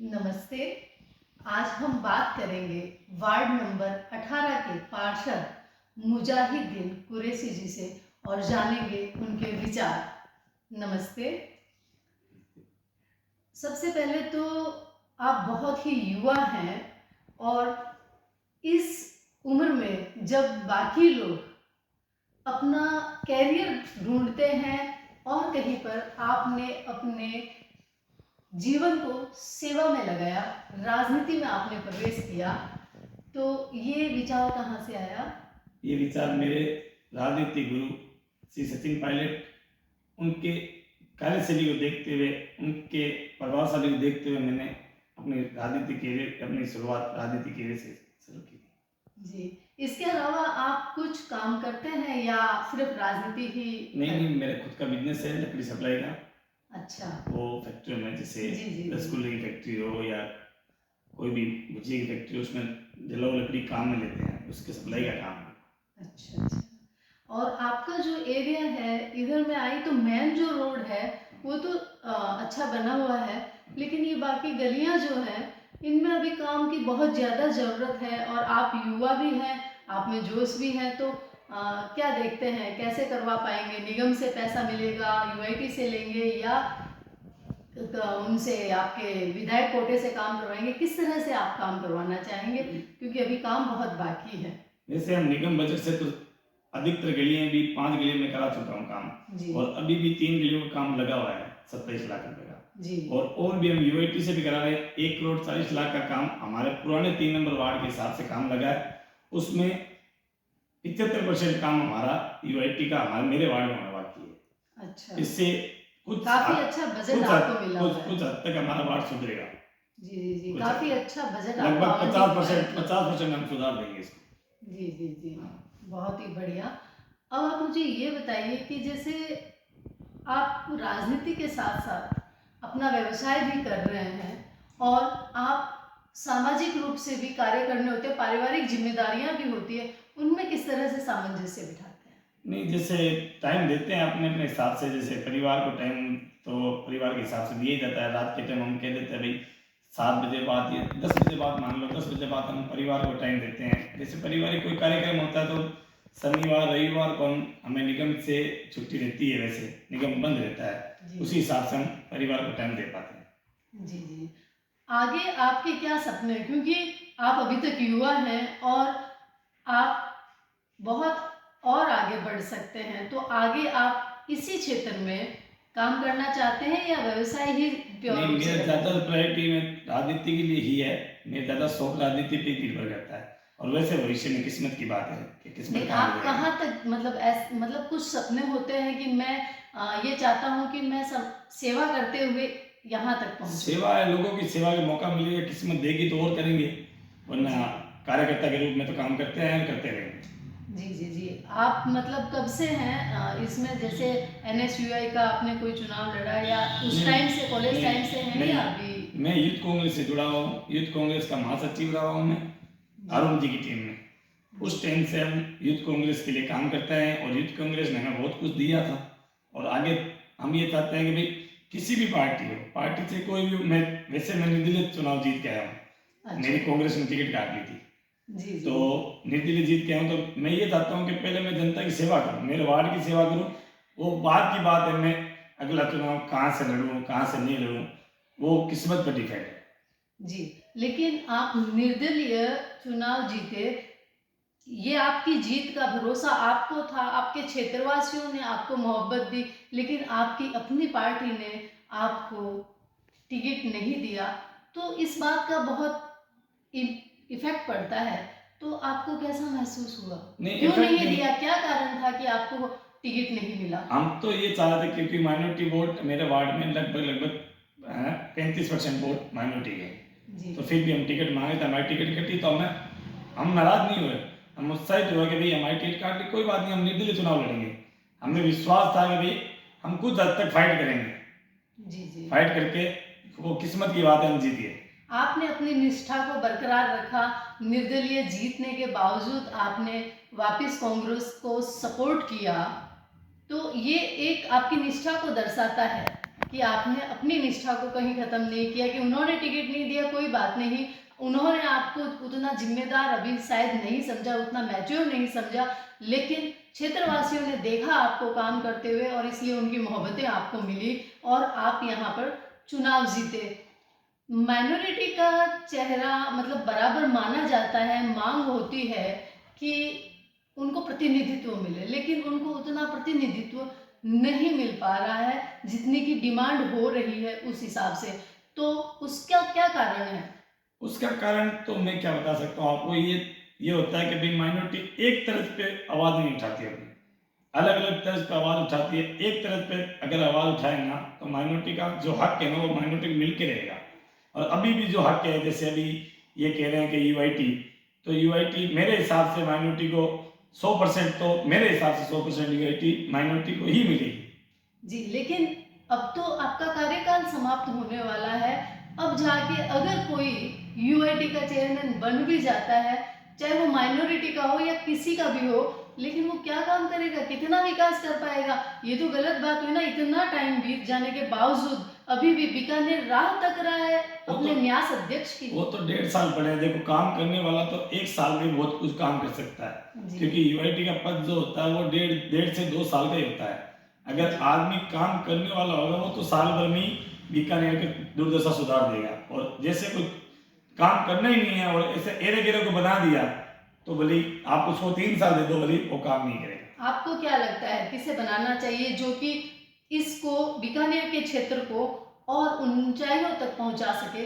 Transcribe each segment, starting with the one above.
नमस्ते। आज हम बात करेंगे वार्ड नंबर 18 के पार्षद मुजाहिद्दीन कुरैशी जी से और जानेंगे उनके विचार। नमस्ते। सबसे पहले तो आप बहुत ही युवा हैं और इस उम्र में जब बाकी लोग अपना कैरियर ढूंढते हैं और कहीं पर आपने अपने जीवन को सेवा में लगाया, राजनीति में आपने प्रवेश किया, तो ये विचार कहाँ से आया? ये विचार मेरे राजनीतिक गुरु श्री सचिन पायलट, उनके कार्यशैली को देखते हुए, उनके प्रभावशाली को देखते हुए मैंने अपनी शुरुआत राजनीति कैरियर से शुरू की जी। इसके अलावा आप कुछ काम करते हैं या सिर्फ राजनीति ही? नहीं, मेरा खुद का बिजनेस है लकड़ी सप्लाई का। अच्छा। वो फैक्ट्री में जैसे रसगुल्ले की फैक्ट्री हो या कोई भी भुजिया की फैक्ट्री, उसमें जलाऊ लकड़ी काम में लेते हैं, उसके सप्लाई का काम है। अच्छा। और आपका जो एरिया है, इधर में आई तो मेन जो रोड है वो तो अच्छा बना हुआ है, लेकिन ये बाकी गलियां जो हैं इनमें अभी काम की बहुत ज़्यादा ज़रूरत है। और आप युवा भी हैं, आप में जोश भी है, तो क्या देखते हैं कैसे करवा पाएंगे? निगम से पैसा मिलेगा, यूआईटी से लेंगे या उनसे आपके विधायक कोटे से काम करवाएंगे? किस तरह से आप काम करवाना चाहेंगे, क्योंकि अभी काम बहुत बाकी है? वैसे हम निगम बजट से तो अधिकतर गलियां भी 5 गलियों में करा चुका हूँ काम, और अभी भी 3 गलियों का काम लगा हुआ है 27 लाख रुपए का जी। और भी हम यूआईटी से भी करा रहे हैं। 1 करोड़ 40 लाख का काम हमारे पुराने 3 नंबर वार्ड के हिसाब से काम लगा है, उसमें 75% काम हमारा यूआईटी का मेरे वार्ड में होने बाकी है। अच्छा। इससे कुछ काफी अच्छा बजट आपको मिला है। कुछ हद तक हमारा वार्ड सुधरेगा। जी, काफी अच्छा बजट लगभग 50% हम सुधार देंगे इसको। जी, बहुत ही बढ़िया। अब आप मुझे ये बताइए कि जैसे आप राजनीति के साथ साथ अपना व्यवसाय भी कर रहे हैं और आप सामाजिक रूप से भी कार्य करने होते हैं, पारिवारिक जिम्मेदारियां भी होती है, उनमें किस तरह से सामंजस्य बिठाते हैं? नहीं, जैसे टाइम देते हैं अपने अपने हिसाब से। जैसे परिवार को टाइम तो परिवार के हिसाब से दिया ही जाता है। रात के टाइम हम कह देते हैं भाई 7 बजे बाद या 10 बजे बाद, मान लो 10 बजे बाद हम परिवार को टाइम देते हैं। जैसे पारिवारिक कोई कार्यक्रम होता है तो शनिवार रविवार को हमें निगम से छुट्टी रहती है, वैसे निगम बंद रहता है, उसी हिसाब से हम परिवार को टाइम दे पाते हैं। जी। आगे आपके क्या सपने हैं, क्योंकि आप अभी तक युवा हैं और आप बहुत और आगे बढ़ सकते हैं, तो आगे आप इसी क्षेत्र में काम करना चाहते हैं या व्यवसाय ही प्योर? नहीं, मेरा ज़्यादा प्रायोरिटी में राजनीति के लिए ही है। मेरा ज़्यादा शौक राजनीति पे निर्भर करता है, और वैसे भविष्य में किस्मत की बात है कि किस्मत आप कहाँ तक, मतलब कुछ सपने होते हैं कि मैं ये चाहता हूँ कि मैं सेवा करते हुए यहाँ तक पहुँचूं? सेवा है, लोगों की सेवा का मौका मिलेगा, किस्मत देगी तो और करेंगे, वरना कार्यकर्ता के रूप में तो काम करते हैं, करते रहेंगे। जी। आप मतलब कब से हैं इसमें? जैसे NSUI का आपने कोई चुनाव लड़ा या उस टाइम से, कॉलेज टाइम से हैं या अभी? मैं यूथ कांग्रेस से जुड़ा हुआ हूँ। यूथ कांग्रेस का महासचिव रहा हूँ मैं अरुण जी की टीम में। उस टाइम से हम यूथ कांग्रेस के लिए काम करते हैं और यूथ कांग्रेस ने हमें बहुत कुछ दिया था, और आगे हम ये चाहते हैं कि भाई किसी भी पार्टी हो, पार्टी से कोई भी, मैं निर्दलीय चुनाव जीत के आया हूँ। अच्छा। मेरी कांग्रेस ने टिकट काट ली थी। जी। तो निर्दलीय जीत के आया हूँ, तो मैं ये चाहता हूँ कि पहले मैं जनता की सेवा करूँ, मेरे वार्ड की सेवा करूँ। वो बात की बात है, मैं अगला चुनाव कहाँ से लड़ूँ कहाँ से नहीं लड़ूँ, वो किस्मत पर डिपेंड है। जी, लेकिन आप निर्दलीय चुनाव जीते, ये आपकी जीत का भरोसा आपको था, आपके क्षेत्रवासियों ने आपको मोहब्बत दी, लेकिन आपकी अपनी पार्टी ने आपको टिकट नहीं दिया, तो इस बात का बहुत इफेक्ट पड़ता है। तो आपको कैसा महसूस हुआ? क्यों नहीं दिया? क्या कारण था कि आपको टिकट नहीं मिला? हम तो ये चाह रहे थे क्योंकि माइनॉरिटी वोट मेरे वार्ड में लगभग 35% वोट माइनॉरिटी है, तो फिर भी हम टिकट मांगे थे, हमारी टिकट कटी, तो हम नाराज नहीं हुए, हम उत्साहित हुए कि भाई हमारी टिकट काट ली, कोई बात नहीं, हम निर्दलीय चुनाव लड़ेंगे। हमें विश्वास था कि भाई हम कुछ हद तक फाइट करेंगे। जी। फाइट करके वो किस्मत की बात है, हम जीतिए। आपने अपनी निष्ठा को बरकरार रखा, निर्दलीय जीतने के बावजूद आपने वापस कांग्रेस को सपोर्ट किया, तो ये एक आपकी निष्ठा को दर्शाता है कि आपने अपनी निष्ठा को कहीं ख़त्म नहीं किया, कि उन्होंने टिकट नहीं दिया कोई बात नहीं, उन्होंने आपको उतना जिम्मेदार अभी शायद नहीं समझा, उतना मैच्योर नहीं समझा, लेकिन क्षेत्रवासियों ने देखा आपको काम करते हुए और इसलिए उनकी मोहब्बतें आपको मिली और आप यहाँ पर चुनाव जीते। माइनॉरिटी का चेहरा मतलब बराबर माना जाता है, मांग होती है कि उनको प्रतिनिधित्व मिले, लेकिन उनको उतना प्रतिनिधित्व नहीं मिल पा रहा है जितनी की डिमांड हो रही है उस हिसाब से। तो उसका क्या कारण है? उसका कारण तो मैं क्या बता सकता हूँ आपको, ये होता है कि भाई माइनॉरिटी एक तरफ पे आवाज़ नहीं उठाती है, अलग अलग तरफ पे आवाज़ उठाती है। एक तरफ पे अगर आवाज़ उठाए ना तो माइनॉरिटी का जो हक है ना वो माइनॉरिटी को मिल के रहेगा। और अभी भी जो हक है, जैसे अभी ये कह रहे हैं कि यूआईटी, तो यूआईटी मेरे हिसाब से माइनॉरिटी को 100%, तो मेरे हिसाब से 100% यूआईटी माइनॉरिटी को ही मिलेगी। जी, लेकिन अब तो आपका कार्यकाल समाप्त होने वाला है। अब जाके अगर कोई यूआईटी का चेयरमैन बन भी जाता है, चाहे वो माइनॉरिटी का हो या किसी का भी हो, लेकिन वो क्या काम करेगा, कितना विकास कर पाएगा? ये तो गलत बात हुई ना। इतना टाइम बीत जाने के बावजूद अभी भी बीकानेर राह तक रहा है अपने न्यास अध्यक्ष की। वो तो 1.5 साल पड़े हैं। देखो, काम करने वाला तो 1 साल में बहुत कुछ काम कर सकता है, क्योंकि यूआईटी का पद जो होता है वो 1.5 से 2 साल का ही होता है। अगर आदमी काम करने वाला होगा वो तो साल भर में बीकानेर की दुर्दशा सुधार देगा। और जैसे कोई काम करना ही नहीं है और ऐसे एरे गिरे को बना दिया तो भले आप उसको 3 साल दे दो, भले वो काम नहीं करेगा। आपको क्या लगता है किसे बनाना चाहिए जो कि इसको बीकानेर के क्षेत्र को और ऊंचाइयों तक पहुंचा सके?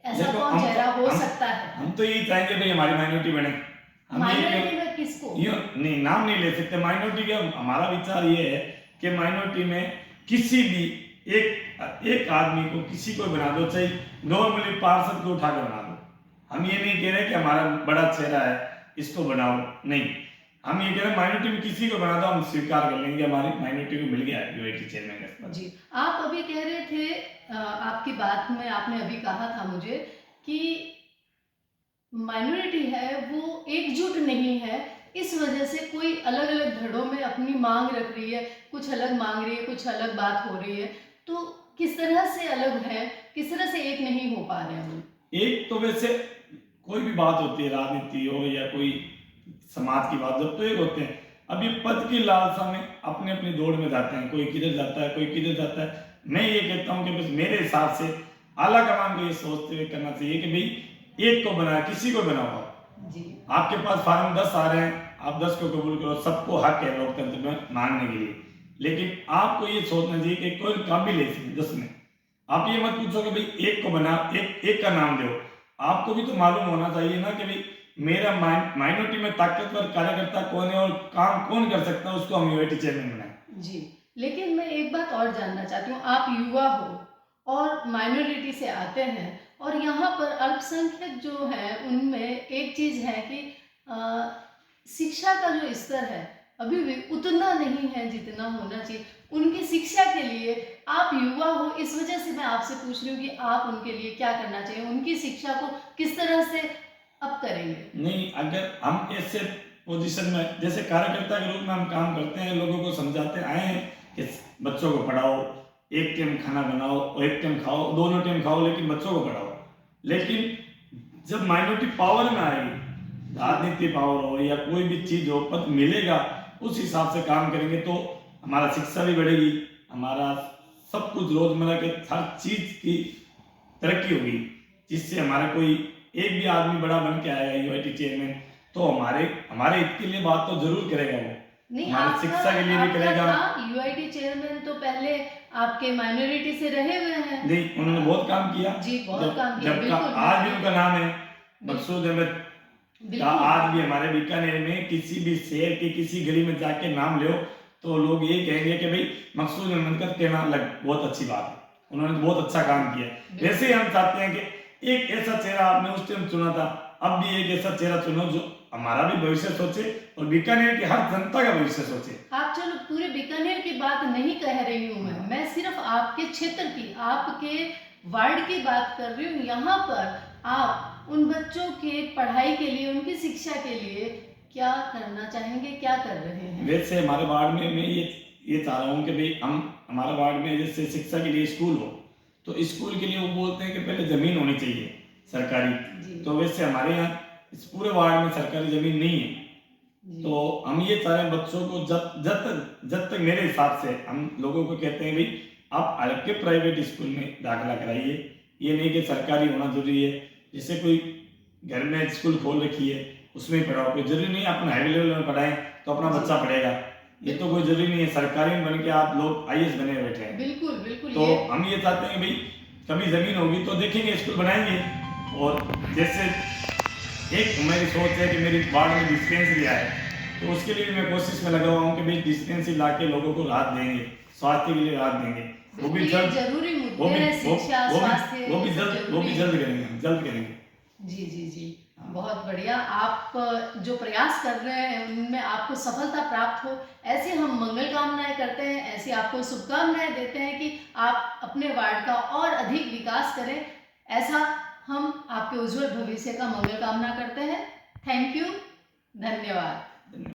ऐसा कौन चेहरा हो सकता है? हम तो यही चाहेंगे भाई हमारी माइनॉरिटी बने। माइनॉरिटी में किसको? नहीं, नाम नहीं ले सकते माइनॉरिटी का। हमारा विचार ये है कि माइनॉरिटी में किसी भी एक आदमी को, किसी को बना दो, चाहे नॉर्मली पार्षद को उठा कर बना दो। हम ये नहीं कह रहे कि हमारा बड़ा चेहरा है इसको बनाओ, नहीं, हम ये कह रहे हैं माइनॉरिटी में किसी को बना दो, हम स्वीकार कर लेंगे हमारी माइनॉरिटी को मिल गया है यूआईटी चेयरमैन का पद। जी, आप अभी कह रहे थे, आपकी बात में आपने अभी कहा था मुझे कि माइनॉरिटी है वो एकजुट नहीं है, इस वजह से कोई अलग अलग धड़ों में अपनी मांग रख रही है, कुछ अलग मांग रही है, कुछ अलग बात हो रही है। तो किस तरह से अलग है, किस तरह से एक नहीं हो पा रहे हम? एक तो वैसे कोई भी बात होती है, राजनीति हो या कोई समाज की बात, जब तो एक होते हैं। अभी पद की लालसा में अपने अपनी दौड़ में जाते हैं, कोई किधर जाता है, कोई किधर जाता है। मैं ये कहता हूँ कि बस मेरे हिसाब से आला कमान को ये सोचते हुए करना चाहिए कि भाई एक को बनाया, किसी को बनाओ जी। आपके पास फार्म 10 आ रहे हैं, आप 10 को कबूल करो, सबको हक है लोकतंत्र में मांगने के लिए। लेकिन आपको ये सोचना चाहिए कि कोई काबिल है 10 में। आप ये मत पूछो कि भाई एक को बना, एक का नाम दो। आपको भी तो मालूम होना चाहिए ना कि भाई मेरा माइनॉरिटी में ताकतवर कार्यकर्ता कौन है और काम कौन कर सकता है, उसको हम यूआईटी चेयरमैन बनाए। जी, लेकिन मैं एक बात और जानना चाहती हूँ, आप युवा हो और माइनॉरिटी से आते हैं और यहाँ पर अल्पसंख्यक जो है उनमें एक चीज़ है कि शिक्षा का जो स्तर है अभी भी उतना नहीं है जितना होना चाहिए। उनकी शिक्षा के लिए आप युवा हो, इस वजह से मैं आपसे पूछ रही हूँ कि आप उनके लिए क्या करना चाहिए, उनकी शिक्षा को किस तरह से अप करेंगे? नहीं, अगर हम ऐसे पोजीशन में जैसे कार्यकर्ता के रूप में हम काम करते हैं, लोगों को समझाते आए हैं कि बच्चों को पढ़ाओ, एक टाइम खाना बनाओ और एक टाइम खाओ, दोनों टाइम खाओ, लेकिन बच्चों को पढ़ाओ। लेकिन जब माइनॉरिटी पावर में आएगी, राजनीति पावर हो या कोई भी चीज हो, पद मिलेगा, उस हिसाब से काम करेंगे तो हमारा शिक्षा भी बढ़ेगी, हमारा सब कुछ रोजमर्रा के हर चीज की तरक्की होगी, जिससे हमारा कोई एक भी आदमी बड़ा बन के आएगा यूआईटी चेयरमैन तो हमारे हित के लिए बात तो जरूर करेगा वो। नहीं, हमारी शिक्षा के लिए भी करेगा। यूआईटी चेयरमैन तो पहले आपके माइनॉरिटी से रहे हुए हैं। नहीं, उन्होंने बहुत काम किया जी, बहुत काम किया, बिल्कुल। आज भी उनका नाम है मकसूद अहमद। आज भी हमारे बीकानेर में किसी भी शहर के किसी गली में जाके नाम लो तो लोग ये कहेंगे कि भाई मकसूद अहमद का कहना अलग बहुत अच्छी बात है, उन्होंने बहुत अच्छा काम किया। वैसे ही हम चाहते हैं कि एक ऐसा चेहरा आपने उस टाइम चुना था, अब भी एक ऐसा चेहरा चुनो जो हमारा भी भविष्य सोचे और बीकानेर की हर जनता का भविष्य सोचे। आप चलो पूरे बीकानेर की बात नहीं कह रही हूँ मैं सिर्फ आपके क्षेत्र की, आपके वार्ड की बात कर रही हूँ। यहाँ पर आप उन बच्चों के पढ़ाई के लिए, उनकी शिक्षा के लिए क्या करना चाहेंगे, क्या कर रहे हैं? वैसे हमारे वार्ड में मैं ये चाह रहा हूँ कि भाई हम हमारे वार्ड में जैसे शिक्षा के लिए स्कूल हो, तो स्कूल के लिए वो बोलते हैं कि पहले ज़मीन होनी चाहिए सरकारी। जी तो वैसे हमारे यहाँ इस पूरे वार्ड में सरकारी ज़मीन नहीं है। जी तो हम ये चाह रहे हैं बच्चों को जब तक मेरे हिसाब से हम लोगों को कहते हैं भाई आप हल्के प्राइवेट स्कूल में दाखिला कराइए, ये नहीं कि सरकारी होना जरूरी है। जैसे कोई घर में स्कूल खोल रखी है उसमें पढ़ाओ, कोई जरूरी नहीं अपना हाई लेवल में पढ़ाएं तो अपना जी। बच्चा पढ़ेगा, ये तो कोई जरूरी नहीं है सरकारी में बन के आप लोग आईएएस बने बैठे हैं। बिल्कुल बिल्कुल तो ये हम ये चाहते हैं भाई कभी ज़मीन होगी तो देखेंगे स्कूल बनाएंगे। और जैसे एक मेरी सोच है कि मेरी वार्ड में डिस्पेंसरी आए, तो उसके लिए भी मैं कोशिश में लगा हुआ हूँ कि भाई डिस्पेंसरी ला के लोगों को राहत देंगे, स्वास्थ्य के लिए राहत देंगे। वो भी बिल्कुल ये जल्द जरूरी वो मुद्दे भी हैं, वो शिक्षा वो स्वास्थ्य भी वो भी ये सब जल्द वो भी जरूरी जल्द है। करेंगे, हम जल्द करेंगे। जी जी जी हाँ। बहुत बढ़िया। आप जो प्रयास कर रहे हैं उनमें आपको सफलता प्राप्त हो, ऐसी हम मंगल कामनाएं करते हैं, ऐसी आपको शुभकामनाएं देते हैं कि आप अपने वार्ड का और अधिक विकास करें, ऐसा हम आपके उज्जवल भविष्य का मंगल कामना करते हैं। थैंक यू, धन्यवाद।